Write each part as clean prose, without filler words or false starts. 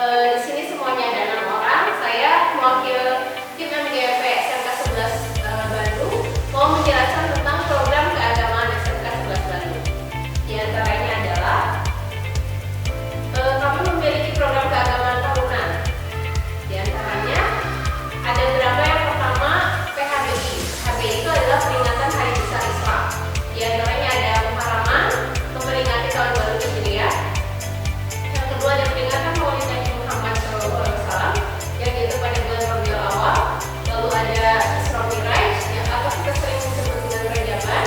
Di sini semuanya ada 6 orang. Saya mewakil tim MGP SMK 11 Bandung mau menjelaskan tentang program keagamaan SMK 11 Bandung. Di antaranya adalah kami memiliki program keagamaan tahunan. Di antaranya ada beberapa. Yang pertama, PHBI. PHBI itu adalah peringatan Hari Besar Islam. Di antaranya ada Muharram, memperingati tahun baru Hijriah. Yang kedua ada peringatan Maulid Nabi Muhammad SAW yang jatuh pada bulan Rabiul Awal. Lalu ada Isra Mi'raj yang atau kita sering disebut dengan Rajaban.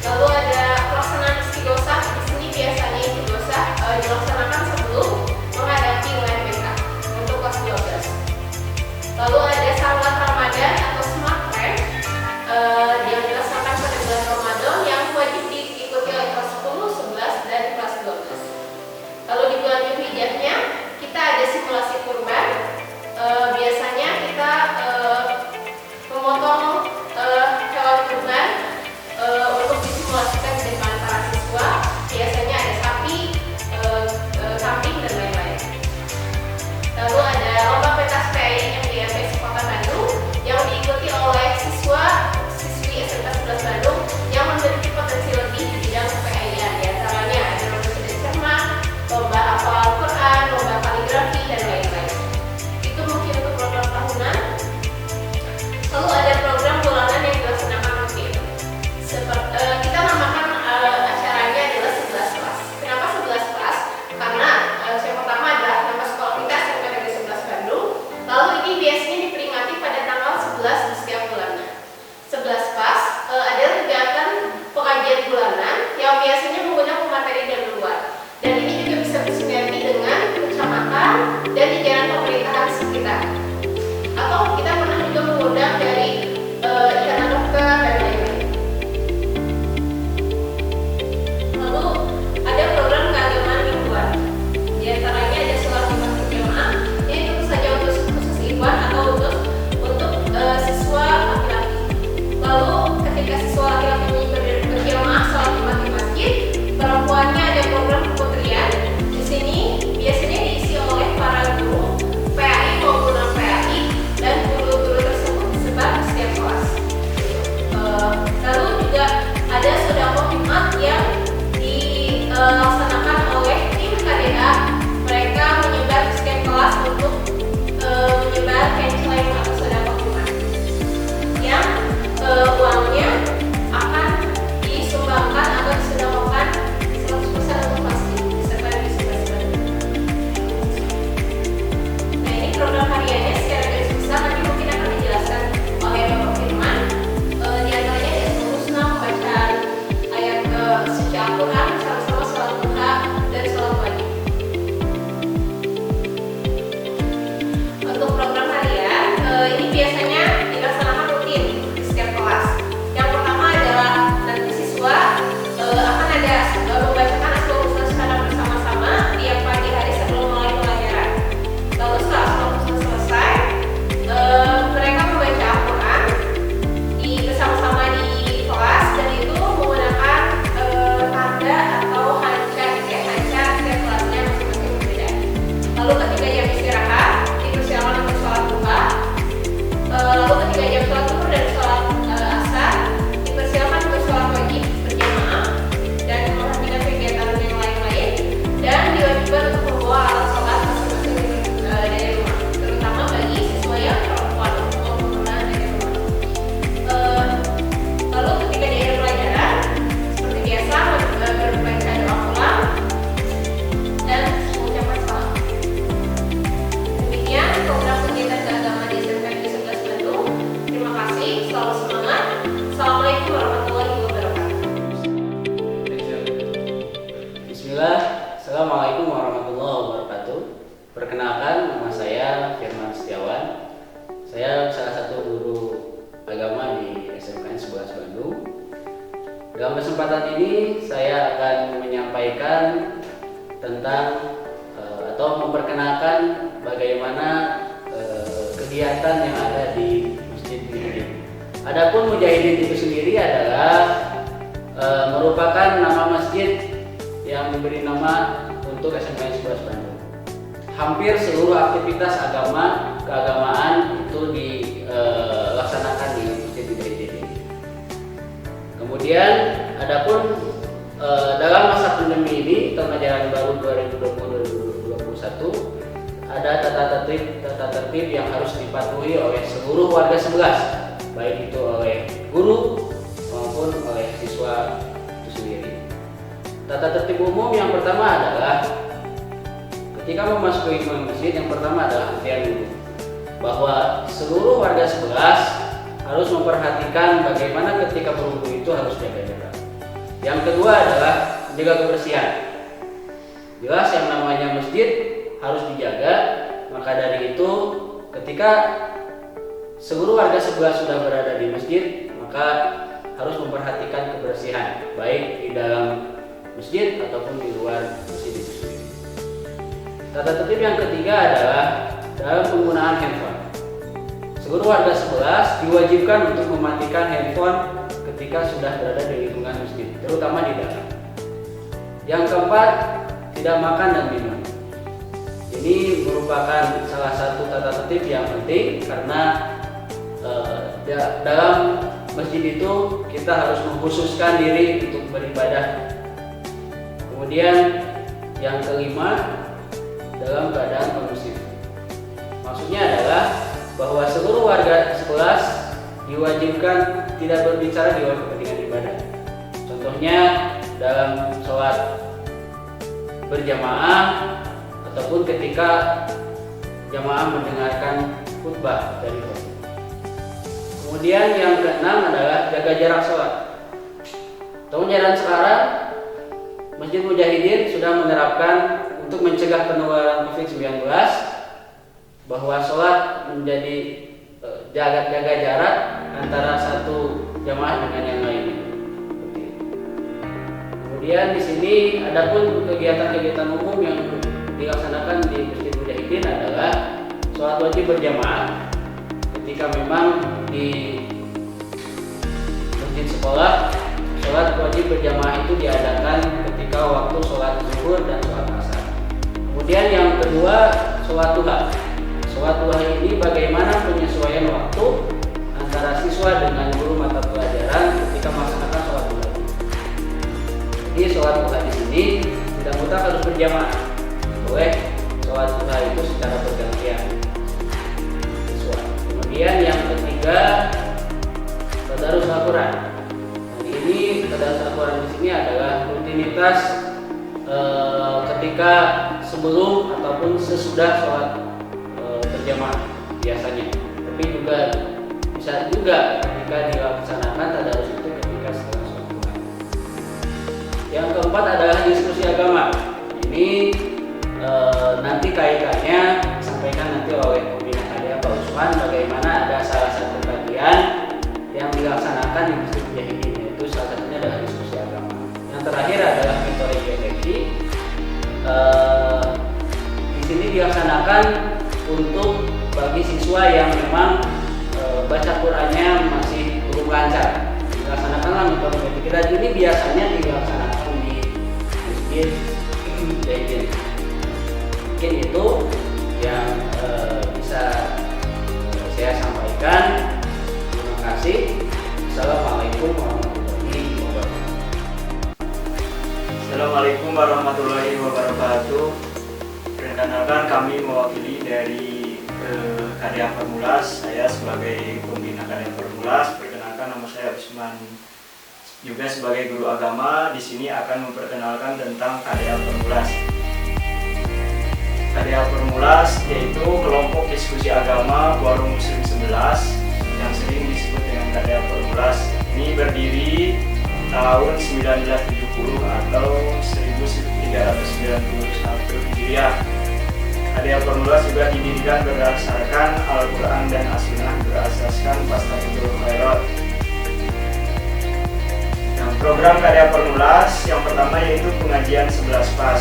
Lalu ada pelaksanaan istighosah. Di sini biasanya istighosah dilaksanakan sebelum menghadapi UNBK untuk kelas 12. Lalu ada salat Ramadan atau Smart Prank yang dilaksanakan pada bulan Ramadan yang wajib diikuti oleh kelas 10, 11, dan kelas 12. Lalu di bulan Dzulhijjahnya kita ada simulasi kurban. Biasanya kita memotong hewan kurban untuk disimulasikan di depan para siswa. Biasanya ada sapi, kambing, dan lain-lain. Lalu ada lomba pentas PAI MGMP Kota Bandung yang diikuti oleh siswa-siswi SMK 11 Bandung yang memiliki potensi lebih di bidang PAI-an. Di antaranya ada lomba cerdas cermat, lomba hafal Al-Quran, lomba kaligrafi, dan lain-lain. Itu mungkin untuk program tahunan. Lalu ada program bulanan yang dilaksanakan rutin. Kita namakan acaranya adalah 11 kelas. Kenapa 11 kelas? Karena yang pertama adalah nama sekolah kita SMK Negeri 11 Bandung. Lalu ini biasanya diperingati pada tanggal 11 di setiap bulannya. 11 kelas adalah kegiatan pengajian bulanan yang biasanya menggunakan materi dari luar. Dan ini juga bisa bersinergi dengan kecamatan dan jajaran pemerintahan sekitar. Atau kita pernah juga mengundang dari ikatan dokter dan lain-lain. Lalu ada program keagamaan mingguan. Di antaranya ada sholat Jumat berjamaah. Ini tentu saja untuk khusus ikhwan atau untuk siswa laki-laki. Lalu ketika siswa laki-laki berjamaah sholat Jumat di masjid, perempuannya ada program keputrian. Di sini biasanya diisi oleh para guru PAI maupun non PAI dan guru-guru tersebut disebar di setiap kelas. Lalu juga ada sedekah Jumat yang dilaksanakan oleh tim KDA. Mereka menyebar di setiap kelas untuk menyebar canceling atau sedekah Jumat yang uangnya akan disumbangkan atau disedekahkan 100% untuk masjid disebar di seluruh Bandung. Nah, ini program hariannya secara garis besar nanti mungkin akan dijelaskan oleh Bapak Firman. Di antaranya ada sunnah bacaan ayat suci Al-Quran bersama-sama sholat duha dan sholat wajib. Untuk program harian ini biasanya dilaksanakan rutin di setiap kelas. Yang pertama adalah nanti siswa akan ada membacakan Asmaul Husna secara bersama-sama tiap pagi hari sebelum mulai pelajaran. Lalu setelah Asmaul Husna selesai, mereka membaca Al-Quran bersama-sama di kelas, dan itu menggunakan tanda atau hanca, hanca setiap kelasnya masing-masing berbeda. Lalu ketika jam istirahat dipersilakan untuk sholat duha. Lalu ketika jam sholat zuhur dan sholat asar dipersilakan untuk sholat wajib berjamaah dan memperhatikan kegiatan yang lain-lain, dan diwajibkan untuk membawa alat sholat masing-masing dari rumah, terutama bagi siswa yang perempuan untuk menggunakan dari rumah. Lalu ketika di akhir pelajaran seperti biasa berbaca doa ulang dan mengucapkan salam. Demikian program kegiatan keagamaan di SMK Negeri 11 Bandung. Terima kasih, selalu semangat. Assalamualaikum warahmatullahi wabarakatuh. Bismillah, Assalamualaikum warahmatullahi wabarakatuh. Perkenalkan, nama saya Firman Setiawan. Saya salah satu guru agama di SMK 11 Bandung. Dalam kesempatan ini saya akan menyampaikan tentang atau memperkenalkan bagaimana kegiatan yang ada di Masjid Mujahidin. Adapun Mujahidin itu sendiri adalah merupakan nama masjid yang diberi nama untuk SMK 11 Bandung. hampir seluruh aktivitas keagamaan itu dilaksanakan di Masjid Mujahidin ini. Kemudian adapun dalam masa pandemi ini tahun ajaran baru 2020-2021 ada tata tertib yang harus dipatuhi oleh seluruh warga Sebelas, baik itu oleh guru maupun oleh siswa itu sendiri. Tata tertib umum yang pertama adalah ketika memasuki masjid, yang pertama adalah antrian dulu, bahwa seluruh warga Sebelas harus memperhatikan bagaimana ketika berwudu itu harus jaga jarak. Yang kedua adalah menjaga kebersihan. Jelas yang namanya masjid harus dijaga, maka dari itu ketika seluruh warga Sebelas sudah berada di masjid, maka harus memperhatikan kebersihan, baik di dalam masjid ataupun di luar masjid itu sendiri. Tata tertib yang ketiga adalah dalam penggunaan handphone. Seluruh warga Sebelas diwajibkan untuk mematikan handphone ketika sudah berada di lingkungan masjid, terutama di dalam. Yang keempat, tidak makan dan minum. Ini merupakan salah satu tata tertib yang penting karena dalam masjid itu kita harus mengkhususkan diri untuk beribadah. Kemudian yang kelima, dalam keadaan kondusif. Maksudnya adalah bahwa seluruh warga Sebelas diwajibkan tidak berbicara di luar kepentingan ibadah. Contohnya dalam sholat berjamaah ataupun ketika jamaah mendengarkan khutbah dari khotib. Kemudian yang keenam adalah jaga jarak sholat. Tahun ajaran sekarang Masjid Mujahidin sudah menerapkan untuk mencegah penularan COVID-19 bahwa sholat menjadi jaga jarak antara satu jamaah dengan yang lainnya. Kemudian di sini adapun kegiatan-kegiatan umum yang dilaksanakan di Masjid Mujahidin adalah sholat wajib berjamaah. Ketika memang di masjid sekolah, sholat wajib berjamaah itu diadakan ketika waktu sholat zuhur dan sholat asar. Kemudian yang kedua, sholat duha. Sholat duha ini bagaimana penyesuaian waktu antara siswa dengan guru mata pelajaran ketika melaksanakan sholat duha. Jadi sholat duha di sini tidak mutlak harus berjamaah, boleh sholat duha itu secara bergantian siswa. Kemudian yang ketiga, tadarus Al-Quran. Hari ini tadarus Al-Quran di sini adalah rutinitas ketika sebelum ataupun sesudah sholat berjamaah biasanya, tapi juga bisa juga ketika dilaksanakan tadarus itu ketika setelah sholat duha. Yang keempat adalah diskusi agama. Ini nanti kaitannya disampaikan nanti oleh pembina KDA Pak Usman, bagaimana ada salah satu kajian yang dilaksanakan di Masjid Mujahidin, yaitu salah satunya adalah diskusi agama. Yang terakhir adalah metode refleksi. Di sini dilaksanakan untuk bagi siswa yang memang baca Qurannya masih belum lancar. Dilaksanakanlah metode refleksi. Ini biasanya dilaksanakan di Masjid Mujahidin. Mungkin itu yang bisa saya sampaikan. Terima kasih. Assalamualaikum warahmatullahi wabarakatuh. Assalamualaikum warahmatullahi wabarakatuh. Perkenalkan, kami mewakili dari KDA Permulas. Saya sebagai pembina KDA Permulas. Perkenalkan, nama saya Usman, juga sebagai guru agama. Di sini akan memperkenalkan tentang KDA Permulas. KDA Permulas yaitu kelompok diskusi agama Forum Muslim 11 yang sering disebut dengan KDA Permulas. Ini berdiri tahun 1970 atau 1391 Hijriah. KDA Permulas juga didirikan berdasarkan Al-Quran dan As-Sunnah, berasaskan Fastabiqul Khairat. Nah, program KDA Permulas yang pertama yaitu pengajian 11 pas,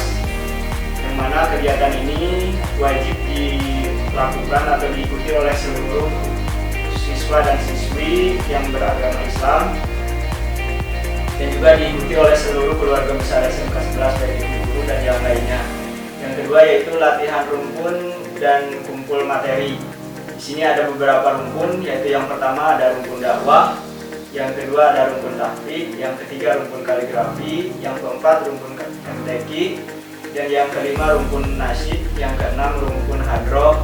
yang mana kegiatan ini wajib dilakukan atau diikuti oleh seluruh siswa dan siswi yang beragama Islam, dan juga diikuti oleh seluruh keluarga besar SMK 11 baik itu guru dan yang lainnya. Yang kedua yaitu latihan rumpun dan kumpul materi. Di sini ada beberapa rumpun, yaitu yang pertama ada rumpun dakwah, yang kedua ada rumpun tahfidz, yang ketiga rumpun kaligrafi, yang keempat rumpun MTQ, dan yang kelima rumpun nasyid, yang keenam rumpun hadroh.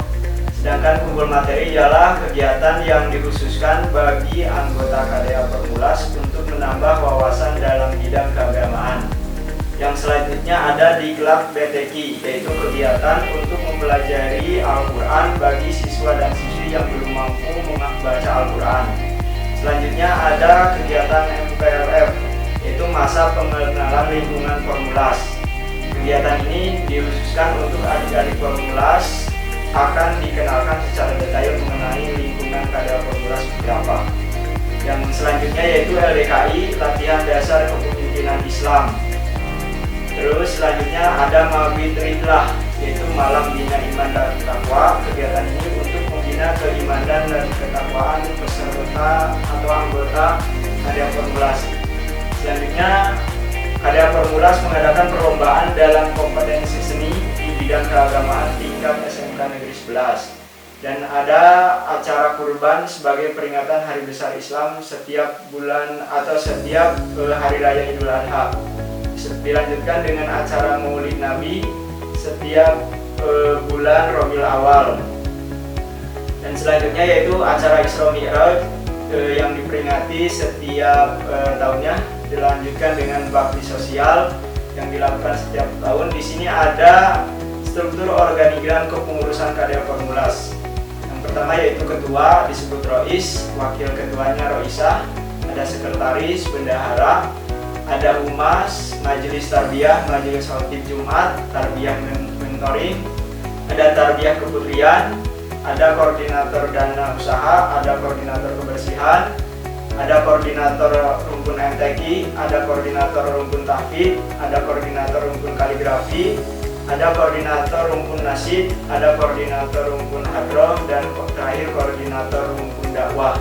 Sedangkan kumpul materi ialah kegiatan yang dikhususkan bagi anggota KDA Permulas untuk menambah wawasan dalam bidang keagamaan. Yang selanjutnya ada di klub BTQ, yaitu kegiatan untuk mempelajari Al-Quran bagi siswa dan siswi yang belum mampu membaca Al-Quran. Selanjutnya ada kegiatan MPLF, yaitu masa pengenalan lingkungan Permulas. Kegiatan ini dikhususkan untuk adik-adik Permulas akan dikenalkan secara detail mengenai lingkungan KDA Permulas seperti apa. Yang selanjutnya yaitu LDKI, latihan dasar kepemimpinan Islam. Terus selanjutnya ada Mabit Ridlah, yaitu malam bina iman dan takwa. Kegiatan ini untuk membina keimanan dan ketakwaan peserta atau anggota KDA Permulas. Selanjutnya KDA Permulas mengadakan perlombaan dalam kompetensi seni di bidang keagamaan tingkat SMK Negeri 11. Dan ada acara kurban sebagai peringatan Hari Besar Islam setiap bulan atau setiap Hari Raya Idul Adha. Dilanjutkan dengan acara Maulid Nabi setiap bulan Rabiul Awal. Dan selanjutnya yaitu acara Isra Mi'raj yang diperingati setiap tahunnya. Dilanjutkan dengan bakti sosial yang dilakukan setiap tahun. Di sini ada struktur organigram kepengurusan KDA Permulas. Yang pertama yaitu ketua disebut Rois, wakil ketuanya Roisah, ada sekretaris, bendahara, ada humas, majelis tarbiyah, majelis khotib Jumat, tarbiyah mentoring, ada tarbiyah keputrian, ada koordinator dana usaha, ada koordinator kebersihan, ada koordinator rumpun MTQ, ada koordinator rumpun tahfidz, ada koordinator rumpun kaligrafi, ada koordinator rumpun nasyid, ada koordinator rumpun hadroh, dan terakhir koordinator rumpun dakwah.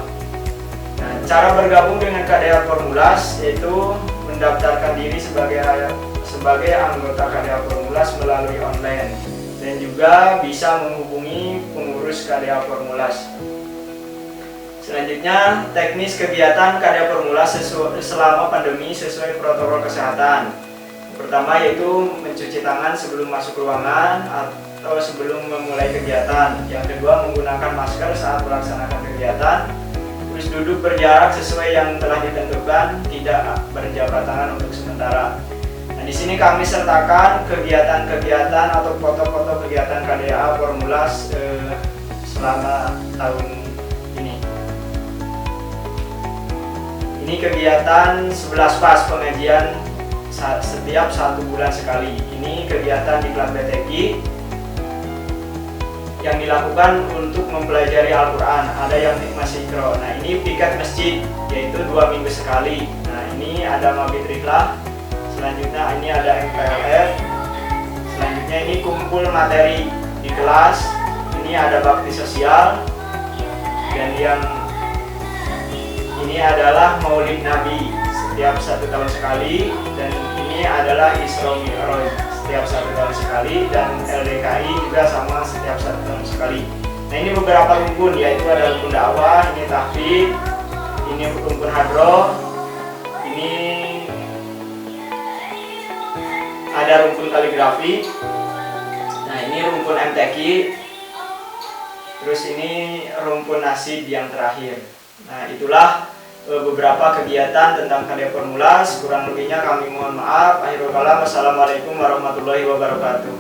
Nah, cara bergabung dengan KDA Permulas yaitu mendaftarkan diri sebagai anggota KDA Permulas melalui online, dan juga bisa menghubungi pengurus KDA Permulas. Selanjutnya, teknis kegiatan KDA Permulas selama pandemi sesuai protokol kesehatan. Pertama yaitu mencuci tangan sebelum masuk ruangan atau sebelum memulai kegiatan. Yang kedua, menggunakan masker saat melaksanakan kegiatan. Terus duduk berjarak sesuai yang telah ditentukan, tidak berjabat tangan untuk sementara. Nah, di sini kami sertakan kegiatan-kegiatan atau foto-foto kegiatan KDA Permulas selama tahun ini. Ini kegiatan 11 pas pengajian setiap 1 bulan sekali. Ini kegiatan di klub BTQ yang dilakukan untuk mempelajari Al-Quran. Ada yang masih ikro. Nah, ini piket masjid, yaitu 2 minggu sekali. Nah, ini ada Mabit Ridlah. Selanjutnya ini ada MPLF. Selanjutnya ini kumpul materi di kelas. Ini ada bakti sosial. Dan yang ini adalah Maulid Nabi setiap 1 tahun sekali. Dan ini adalah Isra Mi'raj setiap 1 tahun sekali, dan LDKI juga sama setiap 1 tahun sekali. Nah, ini beberapa rumpun, yaitu ada rumpun dakwah, ini tahfidz, ini rumpun hadroh, ini ada rumpun kaligrafi. Nah, ini rumpun MTQ, terus ini rumpun nasyid yang terakhir. Nah, itulah beberapa kegiatan tentang KDA Permulas. Kurang lebihnya kami mohon maaf. Akhirul kalam, wassalamualaikum warahmatullahi wabarakatuh.